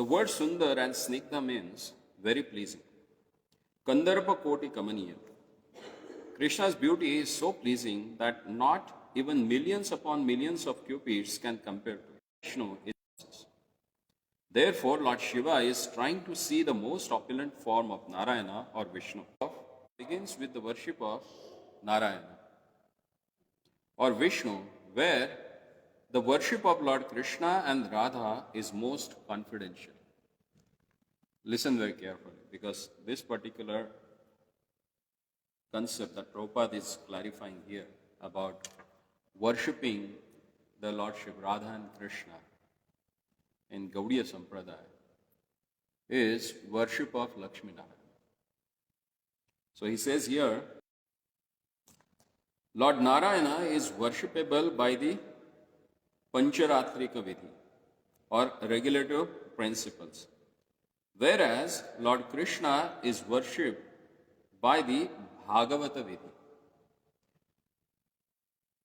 The word Sundar and Snigdha means very pleasing. Kandharpa Koti Kamaniya. Krishna's beauty is so pleasing that not even millions upon millions of cupids can compare to it. Vishnu is. Therefore, Lord Shiva is trying to see the most opulent form of Narayana or Vishnu. Begins with the worship of Narayana or Vishnu, where the worship of Lord Krishna and Radha is most confidential. Listen very carefully, because this particular concept that Prabhupada is clarifying here about worshipping the Lordship Radha and Krishna in Gaudiya Sampradaya is worship of Lakshmi Narayana. So he says here, Lord Narayana is worshipable by the Pancharatrika Vidhi or regulative principles, whereas Lord Krishna is worshipped by the Bhagavata Vidhi.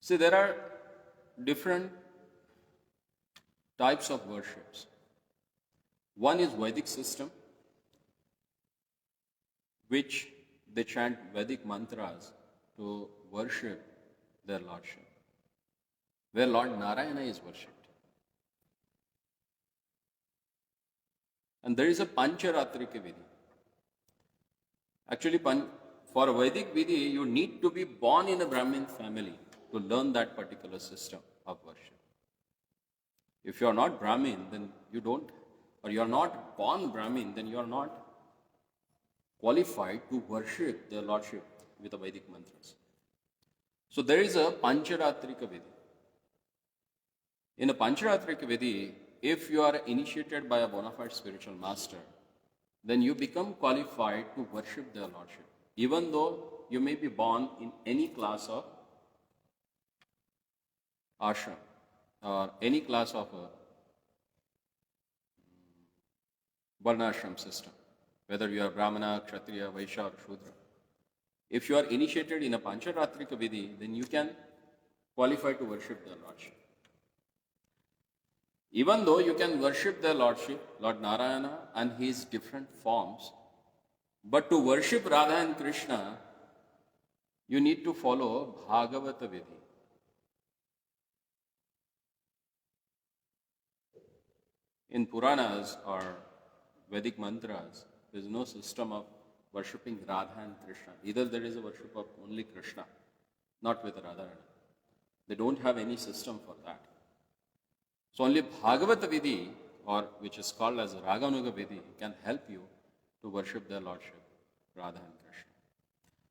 See, there are different types of worships. One is Vedic system, which they chant Vedic mantras to worship their Lordship, where Lord Narayana is worshipped. And there is a Pancharatrika Vidhi. Actually, for a Vedic Vidhi, you need to be born in a Brahmin family to learn that particular system of worship. If you are not Brahmin, then you don't, or you are not born Brahmin, then you are not qualified to worship the Lordship with the Vedic mantras. So there is a Pancharatrika Vidhi. In a Pancharatrika Vidhi, if you are initiated by a bona fide spiritual master, then you become qualified to worship their Lordship, even though you may be born in any class of ashram or any class of a varnashram system, whether you are Brahmana, Kshatriya, Vaishya or Shudra. If you are initiated in a Pancharatrika Vidhi, then you can qualify to worship their Lordship. Even though you can worship their Lordship, Lord Narayana and his different forms, but to worship Radha and Krishna, you need to follow Bhagavata Vidhi. In Puranas or Vedic mantras, there is no system of worshipping Radha and Krishna. Either there is a worship of only Krishna, not with Radha. They don't have any system for that. So only Bhagavata Vidhi, or which is called as Raganuga Vidhi, can help you to worship their Lordship, Radha and Krishna.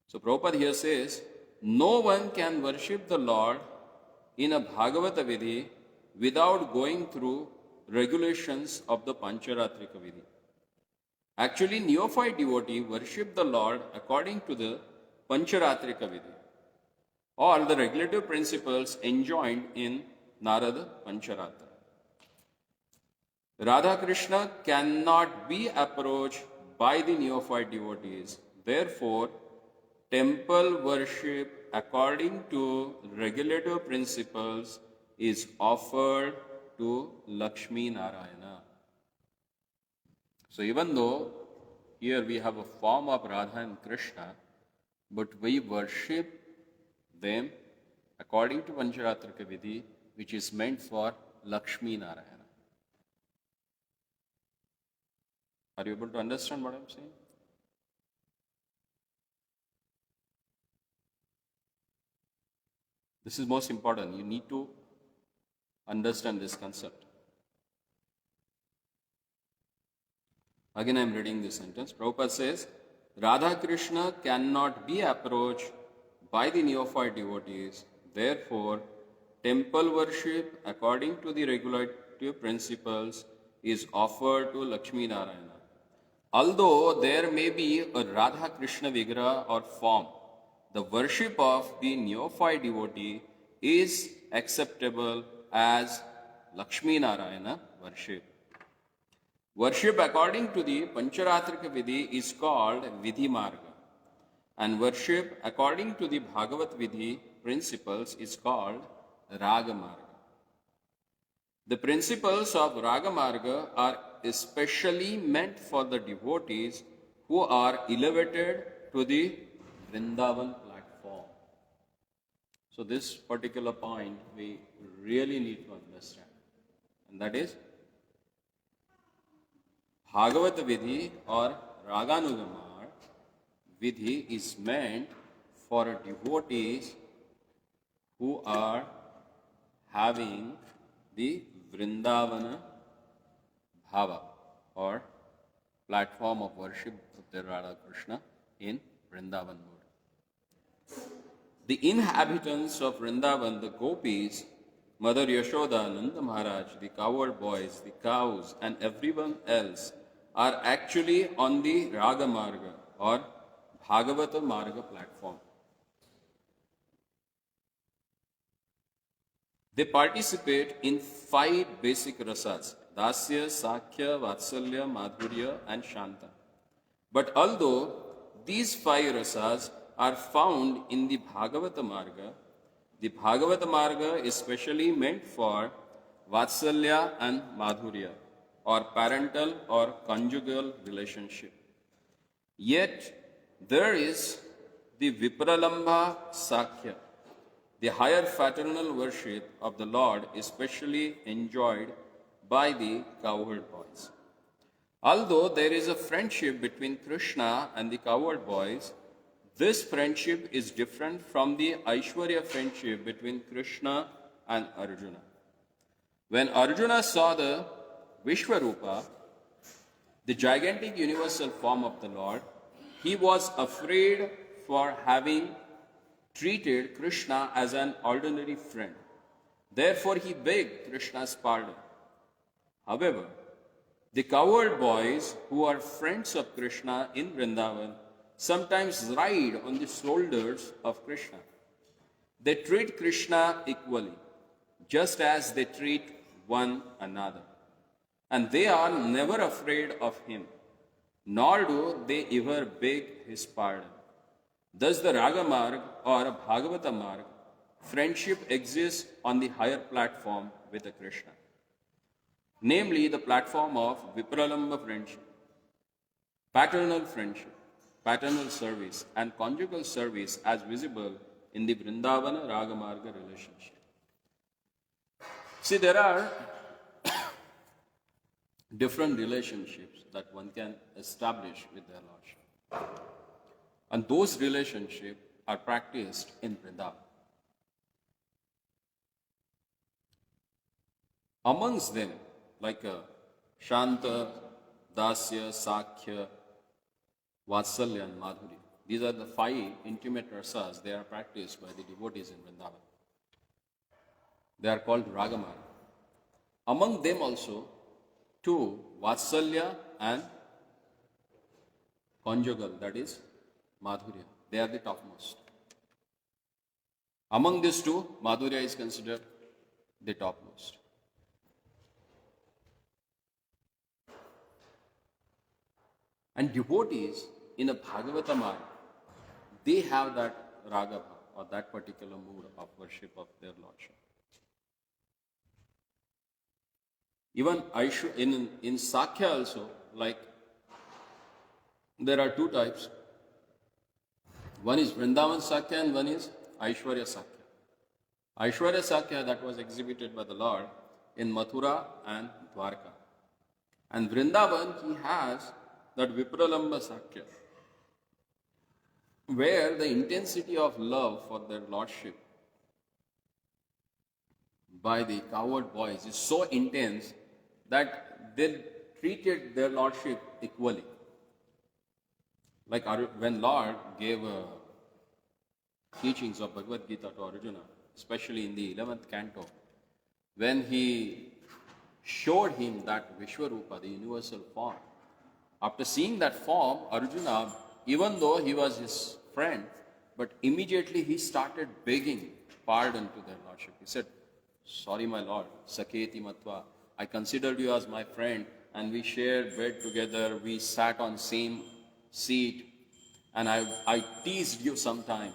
So Prabhupada here says, no one can worship the Lord in a Bhagavata Vidhi without going through regulations of the Pancharatrika Vidhi. Actually, neophyte devotee worship the Lord according to the Pancharatrika Vidhi, or the regulative principles enjoined in Narada Pancharatra. Radha Krishna cannot be approached by the neophyte devotees. Therefore, temple worship according to regulative principles is offered to Lakshmi Narayana. So even though here we have a form of Radha and Krishna, but we worship them according to Pancharatrika Vidhi, which is meant for Lakshmi Narayana. Are you able to understand what I'm saying? This is most important. You need to understand this concept. Again, I am reading this sentence. Prabhupada says, Radha Krishna cannot be approached by the neophyte devotees. Therefore, temple worship according to the regulative principles is offered to Lakshmi Narayana. Although there may be a Radha Krishna Vigraha or form, the worship of the neophyte devotee is acceptable as Lakshmi Narayana worship. Worship according to the Pancharatrika Vidhi is called Vidhi Marga, and worship according to the Bhagavat Vidhi principles is called Raga Marga. The principles of Raga Marga are especially meant for the devotees who are elevated to the Vrindavan platform. So this particular point we really need to understand. And that is Bhagavat Vidhi or Raganugamar Vidhi is meant for devotees who are having the Vrindavana Bhava or platform of worship of the Radha Krishna in Vrindavan mode. The inhabitants of Vrindavan, the gopis, Mother Yashoda, Nanda Maharaj, the cowherd boys, the cows, and everyone else are actually on the Raga Marga or Bhagavata Marga platform. They participate in 5 basic rasas: Dasya, Sakhya, Vatsalya, Madhurya, and Shanta. But although these 5 rasas are found in the Bhagavata Marga is specially meant for Vatsalya and Madhurya, or parental or conjugal relationship. Yet there is the Vipralambha Sakhya, the higher fraternal worship of the Lord, especially enjoyed by the cowherd boys. Although there is a friendship between Krishna and the cowherd boys, this friendship is different from the Aishwarya friendship between Krishna and Arjuna. When Arjuna saw the Vishwarupa, the gigantic universal form of the Lord, he was afraid for having treated Krishna as an ordinary friend. Therefore, he begged Krishna's pardon. However, the cowherd boys, who are friends of Krishna in Vrindavan, sometimes ride on the shoulders of Krishna. They treat Krishna equally, just as they treat one another. And they are never afraid of him, nor do they ever beg his pardon. Thus the Raga Marg or Bhagavata Marg, friendship exists on the higher platform with the Krishna, namely the platform of Vipralambha friendship, paternal service, and conjugal service as visible in the Vrindavana Raga Marga relationship. See, there are different relationships that one can establish with their Lordship. And those relationships are practiced in Vrindavan. Amongst them, like Shanta, Dasya, Sakhya, Vatsalya, and Madhurya. These are the 5 intimate rasas. They are practiced by the devotees in Vrindavan. They are called Ragamara. Among them also, 2, Vatsalya and conjugal, that is Madhurya. They are the topmost. Among these 2, Madhurya is considered the topmost. And devotees in a Bhagavata Marg, they have that raga or that particular mood of worship of their Lordship. Even in Sakhya also, like there are 2 types. One is Vrindavan Sakhya and one is Aishwarya Sakhya. Aishwarya Sakhya, that was exhibited by the Lord in Mathura and Dwarka. And Vrindavan, he has that Vipralambha Sakhya, where the intensity of love for their Lordship by the cowherd boys is so intense that they treated their Lordship equally. Like when Lord gave teachings of Bhagavad Gita to Arjuna, especially in the 11th canto, when he showed him that Vishwarupa, the universal form, after seeing that form, Arjuna, even though he was his friend, but immediately he started begging pardon to their Lordship. He said, "Sorry, my Lord, Saketi Matva, I considered you as my friend, and we shared bed together, we sat on same seat, and I teased you sometime.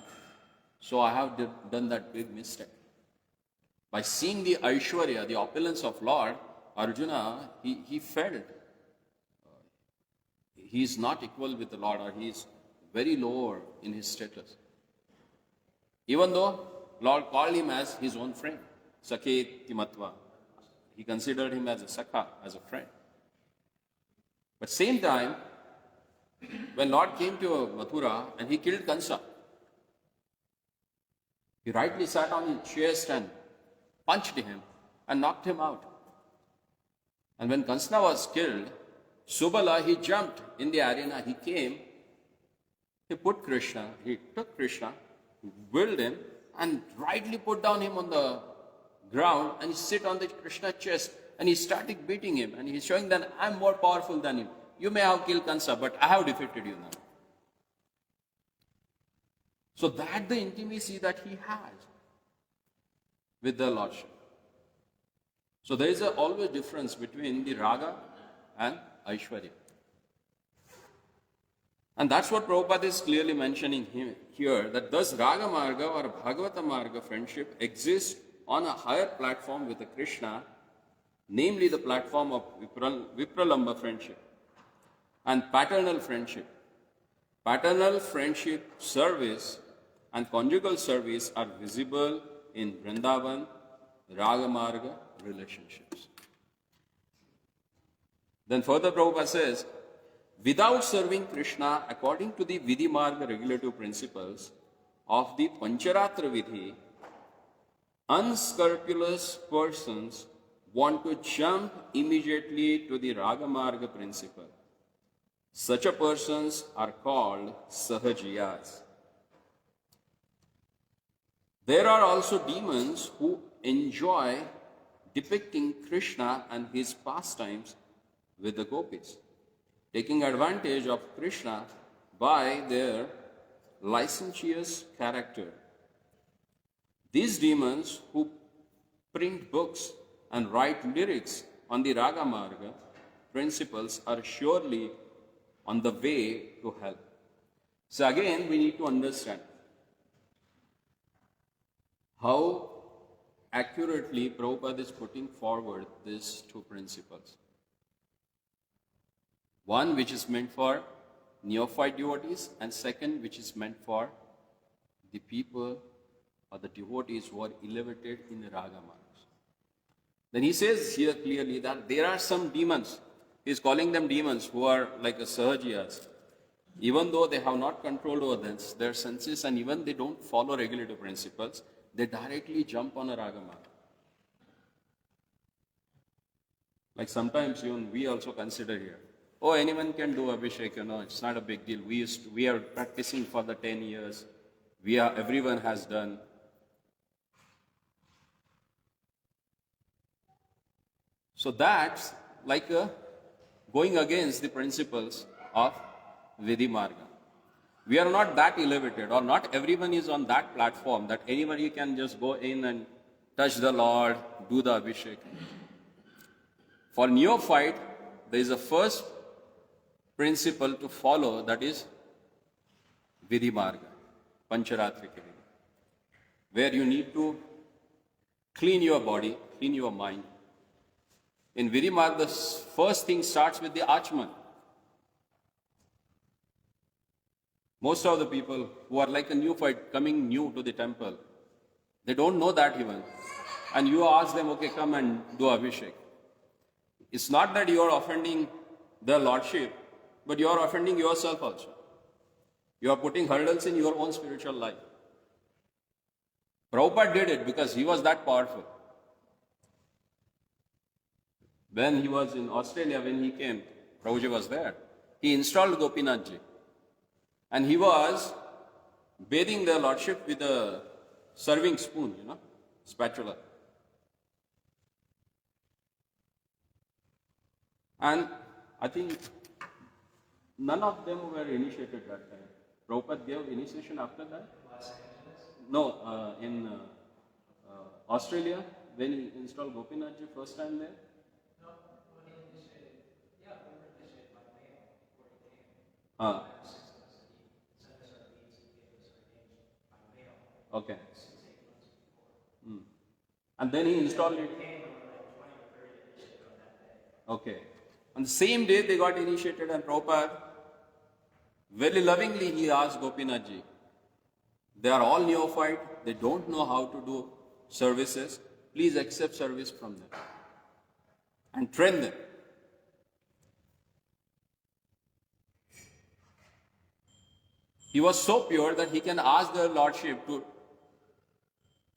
So I have done that big mistake." By seeing the Aishwarya, the opulence of Lord, Arjuna, he felt he is not equal with the Lord, or he is very lower in his status. Even though Lord called him as his own friend, Sakhe Timatva. He considered him as a Sakha, as a friend. But same time, when Lord came to Mathura and he killed Kansa, he rightly sat on his chest and punched him and knocked him out. And when Kansa was killed, Subala, he jumped in the arena, he came, he took Krishna, whirled him, and rightly put down him on the ground, and he sit on the Krishna chest, and he started beating him, and he's showing that I'm more powerful than him. You may have killed Kansa, but I have defeated you now. So that the intimacy that he has with the Lordship. So there is always difference between the Raga and Aishwarya. And that's what Prabhupada is clearly mentioning here, that thus Raga Marga or Bhagavata Marga friendship exists on a higher platform with the Krishna, namely the platform of Vipralamba friendship and paternal friendship. Paternal friendship service and conjugal service are visible in Vrindavan, Raga Marga relationships. Then further Prabhupada says, without serving Krishna according to the Vidhi Marga regulative principles of the Pancharatra Vidhi, unscrupulous persons want to jump immediately to the Raga Marga principle. Such a persons are called Sahajiyas. There are also demons who enjoy depicting Krishna and his pastimes with the gopis, taking advantage of Krishna by their licentious character. These demons who print books and write lyrics on the Raga Marga principles are surely on the way to hell. So again, we need to understand how accurately Prabhupada is putting forward these two principles. One which is meant for neophyte devotees, and second which is meant for the people or the devotees who are elevated in the Raga Margas. Then he says here clearly that there are some demons, he is calling them demons, who are like a Sahajiyas. Even though they have not control over their senses, and even they don't follow regulative principles, they directly jump on a Raga Marga. Like sometimes even we also consider here, oh, anyone can do Abhishek, it's not a big deal. We are practicing for the 10 years. Everyone has done. So that's like going against the principles of Vidhi Marga. We are not that elevated, or not everyone is on that platform that anybody can just go in and touch the Lord, do the Abhishek. For neophyte, there is a first principle to follow, that is Vidhi Marga, Pancharatrika Vidhi, where you need to clean your body, clean your mind. In Vidhi Marga, the first thing starts with the Achman. Most of the people who are like a neophyte coming new to the temple, they don't know that even. And you ask them, okay, come and do Abhishek. It's not that you are offending the Lordship, but you are offending yourself also. You are putting hurdles in your own spiritual life. Prabhupada did it because he was that powerful. When he was in Australia, when he came, Prabhuji was there. He installed Gopinathji. And he was bathing the Lordship with a serving spoon, spatula. And I think none of them were initiated that time. Prabhupada gave initiation after that? No, in Australia, when he installed Gopinathji first time there? No, when he initiated, we were initiated by mail before he came. Okay. And then he installed it. Okay. On the same day they got initiated, and Prabhupada Very lovingly he asked Gopinathji, they are all neophyte, they don't know how to do services. Please accept service from them and train them. He was so pure that he can ask their lordship to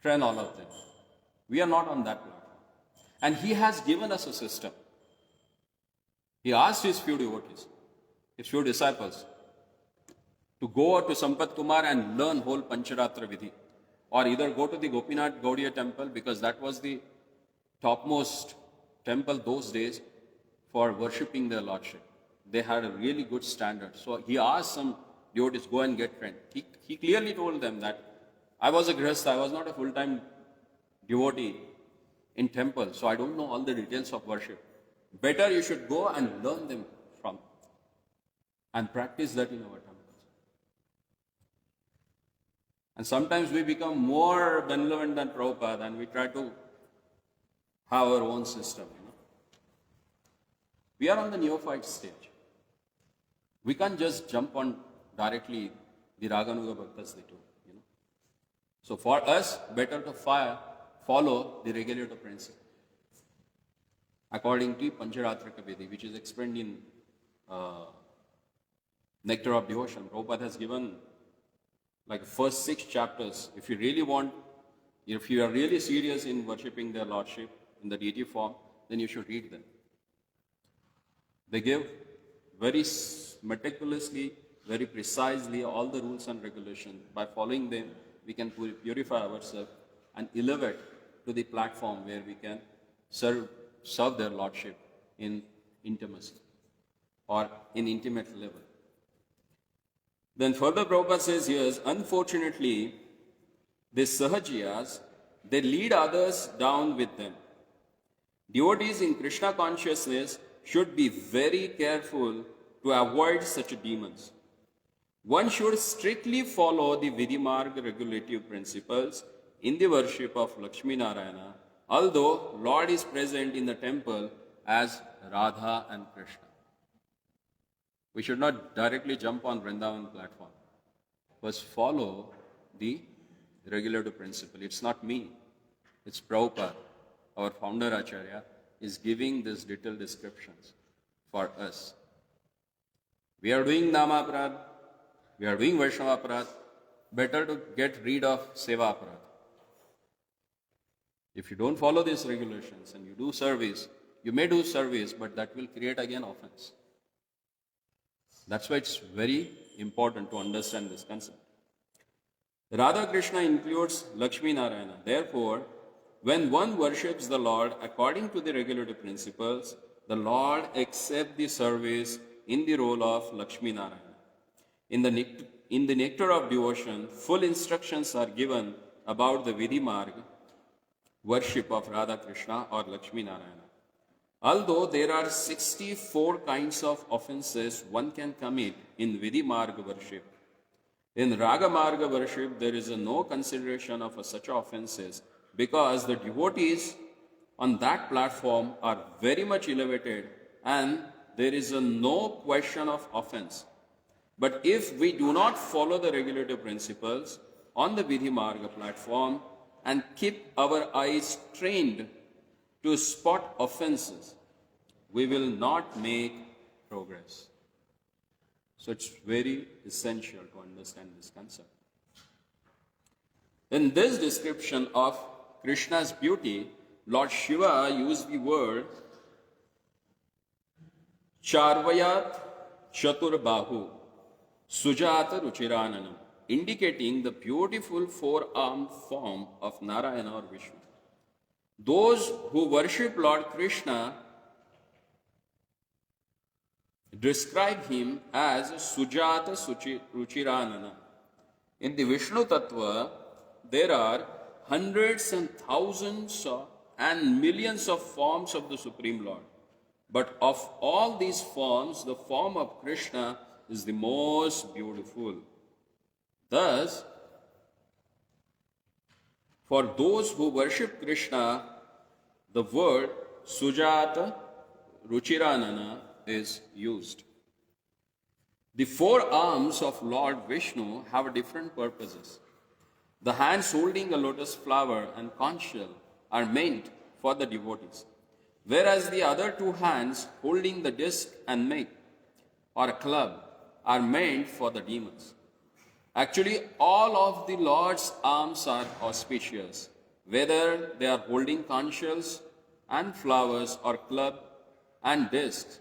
train all of them. We are not on that platform. And he has given us a system. He asked his few devotees, his few disciples, to go to Sampat Kumar and learn whole Pancharatra Vidhi. Or either go to the Gopinath Gaudiya temple, because that was the topmost temple those days for worshipping their lordship. They had a really good standard. So he asked some devotees, go and get trained. He clearly told them that I was a grihastha, I was not a full-time devotee in temple, so I don't know all the details of worship. Better you should go and learn them from and practice that in our temples. And sometimes we become more benevolent than Prabhupada and we try to have our own system. We are on the neophyte stage. We can't just jump on directly the Raganuga Bhaktas they do. So for us, better to follow the regulator principle according to Pancharatrika Vidhi, which is explained in Nectar of Devotion. Prabhupada has given like first 6 chapters. If you are really serious in worshipping their lordship in the deity form, then you should read them. They give very meticulously, very precisely all the rules and regulations. By following them, we can purify ourselves and elevate to the platform where we can serve their lordship in intimacy or in intimate level. Then further Prabhupada says here, unfortunately, these sahajiyas, they lead others down with them. Devotees in Krishna consciousness should be very careful to avoid such demons. One should strictly follow the Vidhimarga regulative principles in the worship of Lakshmi Narayana, although Lord is present in the temple as Radha and Krishna. We should not directly jump on Vrindavan platform. First follow the regulative principle. It's not me. It's Prabhupada, our founder Acharya, is giving these detailed descriptions for us. We are doing Namaparad, we are doing Vaishnavaparad, better to get rid of Sevaparad. If you don't follow these regulations and you do service, you may do service, but that will create again offense. That's why it's very important to understand this concept. Radha Krishna includes Lakshmi Narayana. Therefore, when one worships the Lord according to the regulative principles, the Lord accepts the service in the role of Lakshmi Narayana. In the Nectar of Devotion, full instructions are given about the Vidhi Marga, worship of Radha Krishna or Lakshmi Narayana. Although there are 64 kinds of offenses one can commit in Vidhi Marga worship, in Raga Marga worship there is no consideration of such offenses because the devotees on that platform are very much elevated and there is no question of offense. But if we do not follow the regulative principles on the Vidhi Marga platform and keep our eyes trained to spot offenses, we will not make progress. So it's very essential to understand this concept. In this description of Krishna's beauty, Lord Shiva used the word Charvayat Chaturbahu Sujata Ruchirananam, indicating the beautiful four-armed form of Narayana or Vishnu. Those who worship Lord Krishna describe him as Sujata Ruchiranana. In the Vishnu Tattva, there are hundreds and thousands and millions of forms of the Supreme Lord. But of all these forms, the form of Krishna is the most beautiful. Thus, for those who worship Krishna, the word Sujata Ruchiranana is used. The four arms of Lord Vishnu have different purposes. The hands holding a lotus flower and conch shell are meant for the devotees, whereas the other two hands holding the disc and mic or a club are meant for the demons. Actually, all of the Lord's arms are auspicious, whether they are holding conch shells and flowers or club and discs.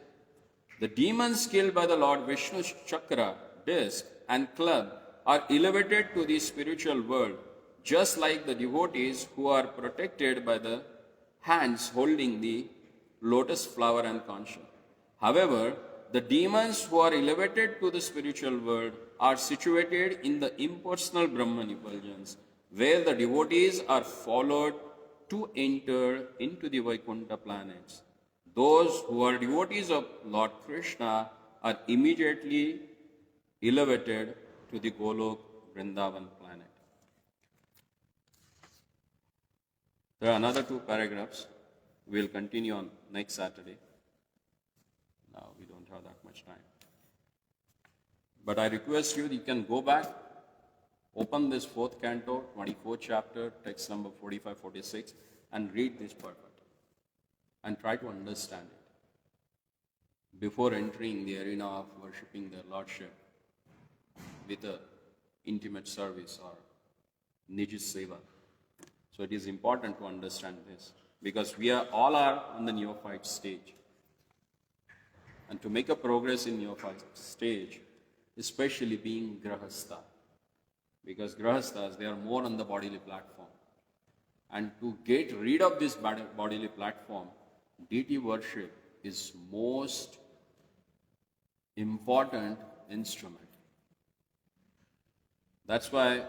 The demons killed by the Lord Vishnu's chakra, disc, and club are elevated to the spiritual world, just like the devotees who are protected by the hands holding the lotus flower and conch shell. However, the demons who are elevated to the spiritual world are situated in the impersonal Brahman effulgence, where the devotees are followed to enter into the Vaikuntha planets. Those who are devotees of Lord Krishna are immediately elevated to the Golok Vrindavan planet. There are another two paragraphs. We'll continue on next Saturday. Now we don't have that much time. But I request you can go back, open this 4th canto, 24th chapter, text number 45, 46, and read this part and try to understand it before entering the arena of worshipping their Lordship with a intimate service or Niji Seva. So it is important to understand this because we are all are on the neophyte stage. And to make a progress in neophyte stage, especially being grahastha, because grahasthas, they are more on the bodily platform. And to get rid of this bodily platform, deity worship is most important instrument. That's why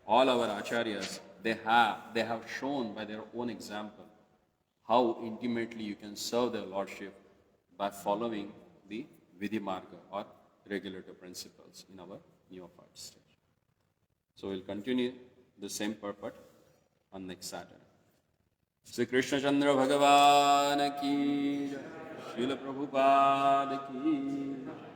all our acharyas, they have shown by their own example how intimately you can serve their Lordship by following the Vidhi Marga or regulative principles in our neophyte stage. So we'll continue the same purport on next Saturday. Sri Krishna Chandra Bhagavan ki Jai, Srila Prabhupada ki Jai.